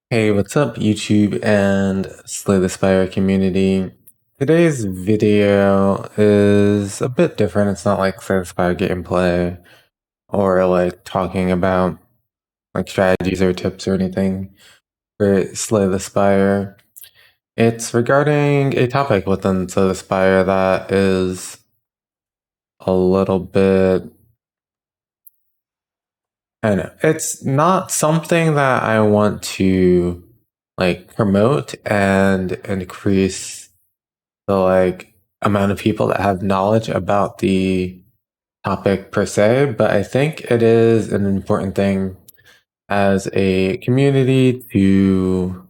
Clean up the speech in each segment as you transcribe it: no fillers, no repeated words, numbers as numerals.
Hey, what's up, YouTube and Slay the Spire community? Today's video is a bit different. It's not like Slay the Spire gameplay or like talking about like strategies or tips or anything for Slay the Spire. It's regarding a topic within Slay the Spire that is a little bit, I don't know, it's not something that I want to like promote and increase the like amount of people that have knowledge about the topic per se, but I think it is an important thing as a community to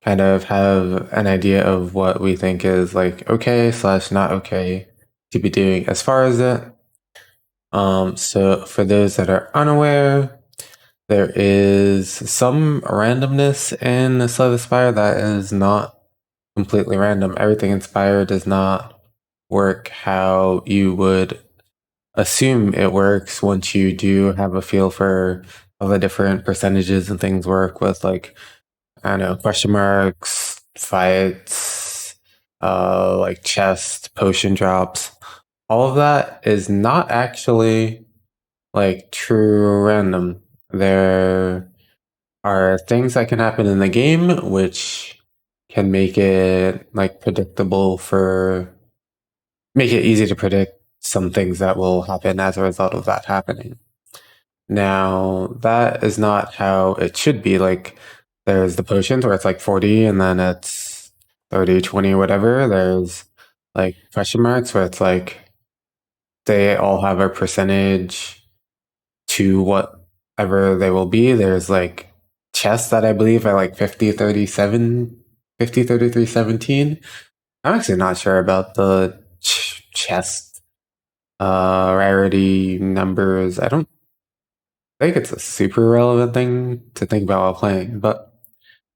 kind of have an idea of what we think is like okay slash not okay to be doing as far as it. So for those that are unaware, there is some randomness in Slay the Spire that is not completely random. Everything in Spire does not work how you would assume it works once you do have a feel for how the different percentages and things work with like, I don't know, question marks, fights, like chest, potion drops. All of that is not actually like true random. There are things that can happen in the game which can make it like predictable for make it easy to predict some things that will happen as a result of that happening. Now, that is not how it should be. Like, there's the potions where it's like 40 and then it's 30, 20, whatever. There's like question marks where it's like they all have a percentage to whatever they will be. There's like chests that I believe are like 50, 37, 50, 33, 17. I'm actually not sure about the chest rarity numbers. I don't think it's a super relevant thing to think about while playing, but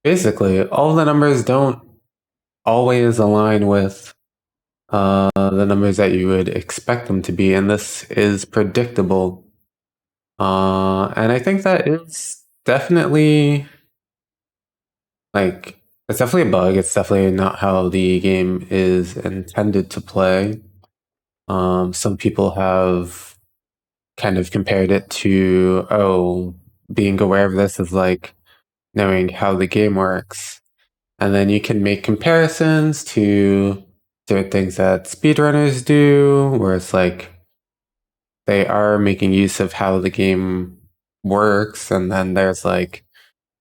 basically, all the numbers don't always align with the numbers that you would expect them to be, and this is predictable. And I think that is definitely like it's definitely a bug. It's definitely not how the game is intended to play. Some people have kind of compared it to, oh, being aware of this is like knowing how the game works. And then you can make comparisons to certain things that speedrunners do, where it's like they are making use of how the game works. And then there's like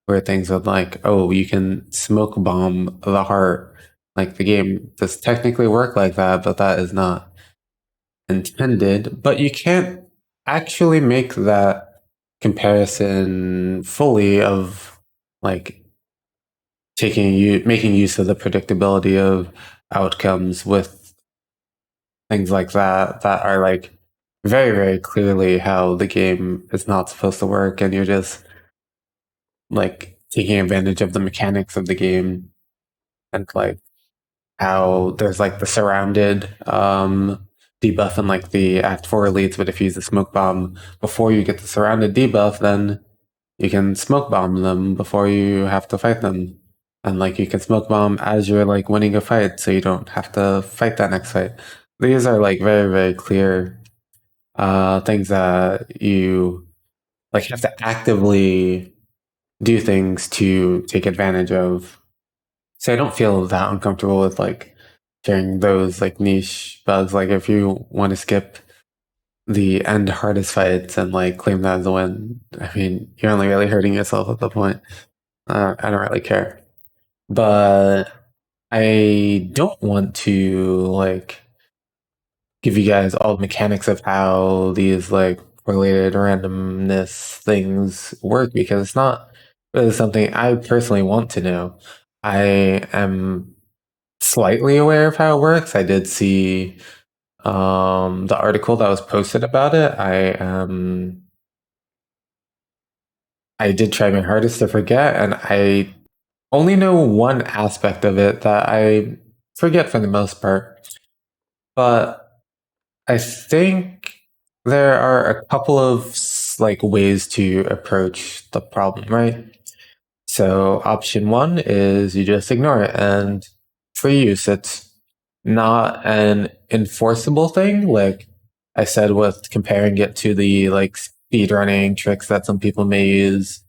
where things with like, oh, you can smoke bomb the heart. Like the game does technically work like that, but that is not intended. But you can't actually make that comparison fully of like making use of the predictability of outcomes with things like that are like very, very clearly how the game is not supposed to work, and you're just like taking advantage of the mechanics of the game and like how there's like the surrounded debuff in like the Act 4 elites, but if you use the smoke bomb before you get the surrounded debuff, then you can smoke bomb them before you have to fight them. And like you can smoke bomb as you're like winning a fight, so you don't have to fight that next fight. These are like very, very clear things that you like have to actively do things to take advantage of. So I don't feel that uncomfortable with like sharing those like niche bugs. Like if you want to skip the end hardest fights and like claim that as a win, I mean, you're only really hurting yourself at the point. I don't really care. But I don't want to like give you guys all the mechanics of how these like correlated randomness things work because it's not really something I personally want to know. I am slightly aware of how it works. I did see the article that was posted about it. I did try my hardest to forget, and I only know one aspect of it that I forget for the most part. But I think there are a couple of like ways to approach the problem, right? So option one is you just ignore it, and free use. It's not an enforceable thing. Like I said, with comparing it to the like speed running tricks that some people may use,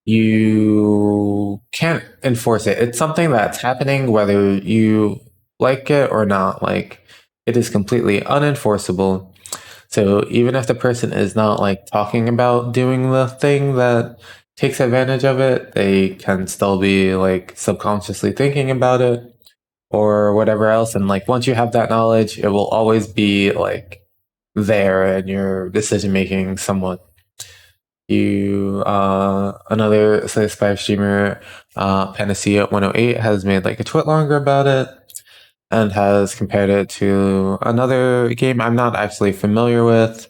you can't enforce it. It's something that's happening whether you like it or not. Like it is completely unenforceable. So even if the person is not like talking about doing the thing that takes advantage of it, they can still be like subconsciously thinking about it or whatever else. And like once you have that knowledge, it will always be like there in your decision making somewhat. You another Slay the Spire streamer, Panacea 108 has made like a tweet longer about it and has compared it to another game I'm not actually familiar with,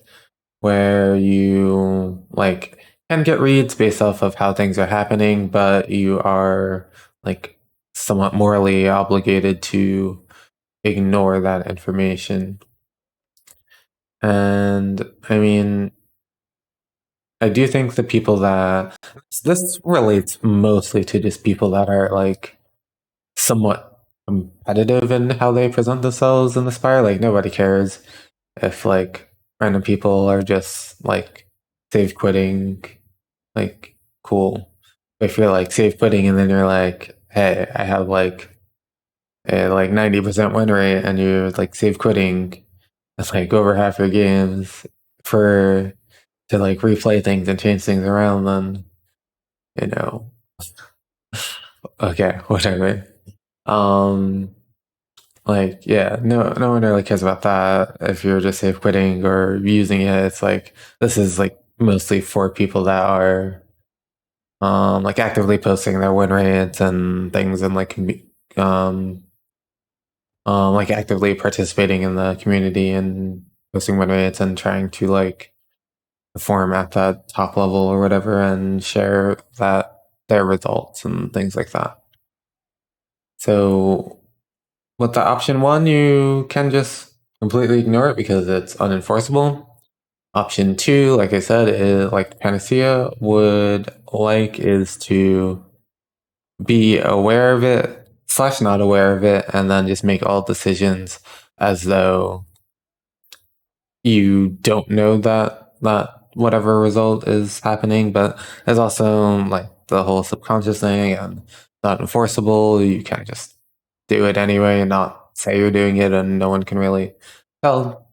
where you like can get reads based off of how things are happening, but you are like somewhat morally obligated to ignore that information. And I mean, I do think the people that this relates mostly to just people that are like somewhat competitive in how they present themselves in the Spire. Like nobody cares if like random people are just like save quitting, like cool. If you're like save quitting and then you're like, hey, I have like a like 90% win rate and you're like save quitting, it's like over half your games for to like replay things and change things around, then you know, okay, whatever. Um, like yeah, no one really cares about that. If you're just safe quitting or using it, it's like this is like mostly for people that are like actively posting their win rates and things and um like actively participating in the community and posting win rates and trying to like perform at that top level or whatever and share that their results and things like that. So with the option one, you can just completely ignore it because it's unenforceable. Option two, like I said, is like Panacea would like is to be aware of it slash not aware of it and then just make all decisions as though you don't know that whatever result is happening. But there's also like the whole subconscious thing and not enforceable. You can't just do it anyway and not say you're doing it and no one can really tell.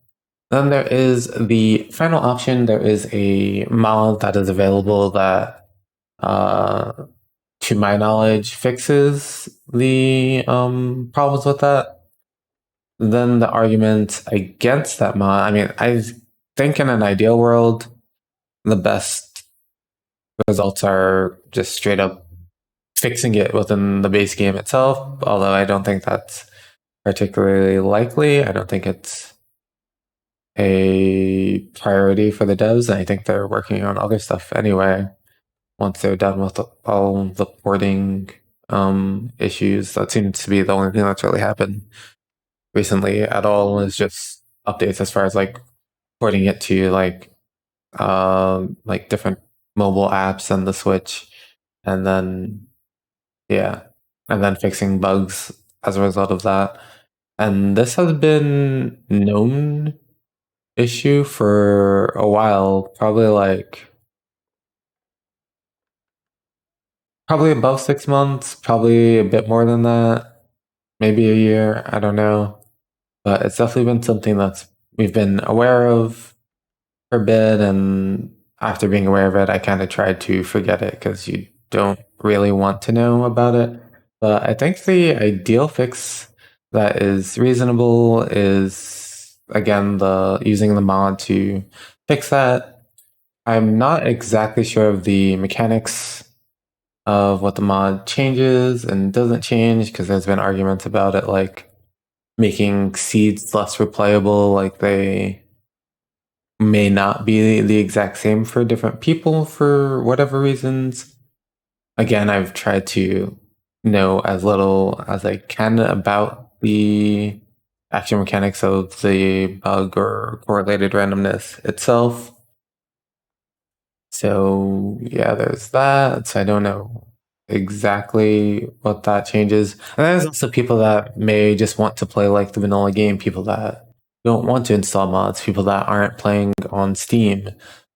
Then there is the final option. There is a mod that is available that to my knowledge fixes the problems with that. Then the argument against that mod, I mean, I think in an ideal world, the best results are just straight up fixing it within the base game itself, although I don't think that's particularly likely. I don't think it's a priority for the devs, and I think they're working on other stuff anyway. Once they're done with all the porting issues, that seems to be the only thing that's really happened recently at all is just updates as far as like porting it to like different mobile apps and the Switch, and then yeah, and then fixing bugs as a result of that. And this has been known issue for a while, probably above 6 months, probably a bit more than that, maybe a year, I don't know. But it's definitely been something that's we've been aware of for a bit, and after being aware of it, I kind of tried to forget it because you don't really want to know about it. But I think the ideal fix that is reasonable is again the using the mod to fix that. I'm not exactly sure of the mechanics of what the mod changes and doesn't change because there's been arguments about it, like making seeds less replayable, like they may not be the exact same for different people for whatever reasons. Again, I've tried to know as little as I can about the actual mechanics of the bug or correlated randomness itself. So yeah, there's that. So I don't know exactly what that changes. And there's also people that may just want to play like the vanilla game, people that don't want to install mods, people that aren't playing on Steam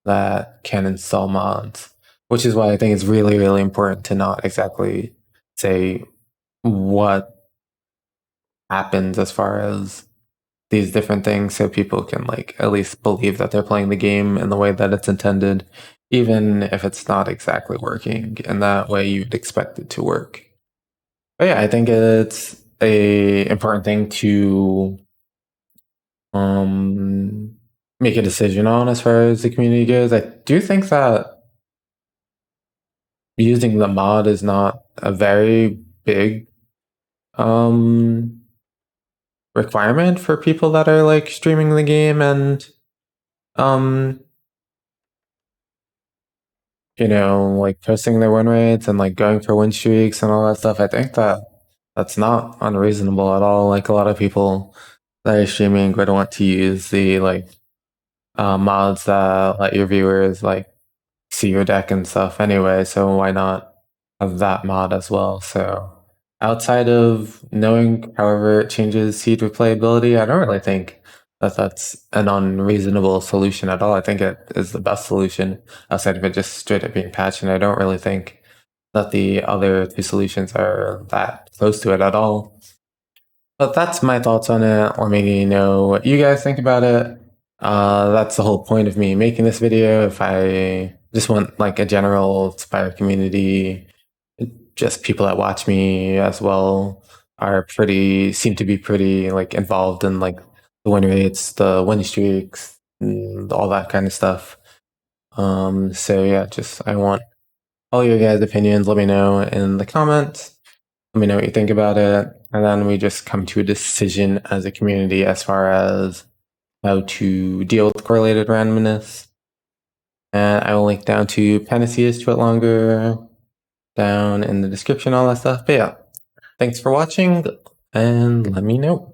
that can install mods, which is why I think it's really, really important to not exactly say what happens as far as these different things so people can like at least believe that they're playing the game in the way that it's intended, even if it's not exactly working in that way you'd expect it to work. But yeah, I think it's a important thing to make a decision on as far as the community goes. I do think that using the mod is not a very big requirement for people that are like streaming the game and um like posting their win rates and like going for win streaks and all that stuff. I think that that's not unreasonable at all. Like a lot of people that are streaming would want to use the like mods that let your viewers like see your deck and stuff anyway. So why not have that mod as well? So outside of knowing however it changes seed replayability, I don't really think that that's an unreasonable solution at all. I think it is the best solution outside of it just straight up being patched. And I don't really think that the other two solutions are that close to it at all. But that's my thoughts on it. Let me know what you guys think about it. That's the whole point of me making this video. If I just want like a general Spire community, just people that watch me as well seem to be pretty like involved in like the win rates, the win streaks, and all that kind of stuff. So yeah, I want all your guys' opinions. Let me know in the comments. Let me know what you think about it. And then we just come to a decision as a community as far as how to deal with correlated randomness. And I will link down to Panacea's Twit Longer down in the description, all that stuff. But yeah, thanks for watching and let me know.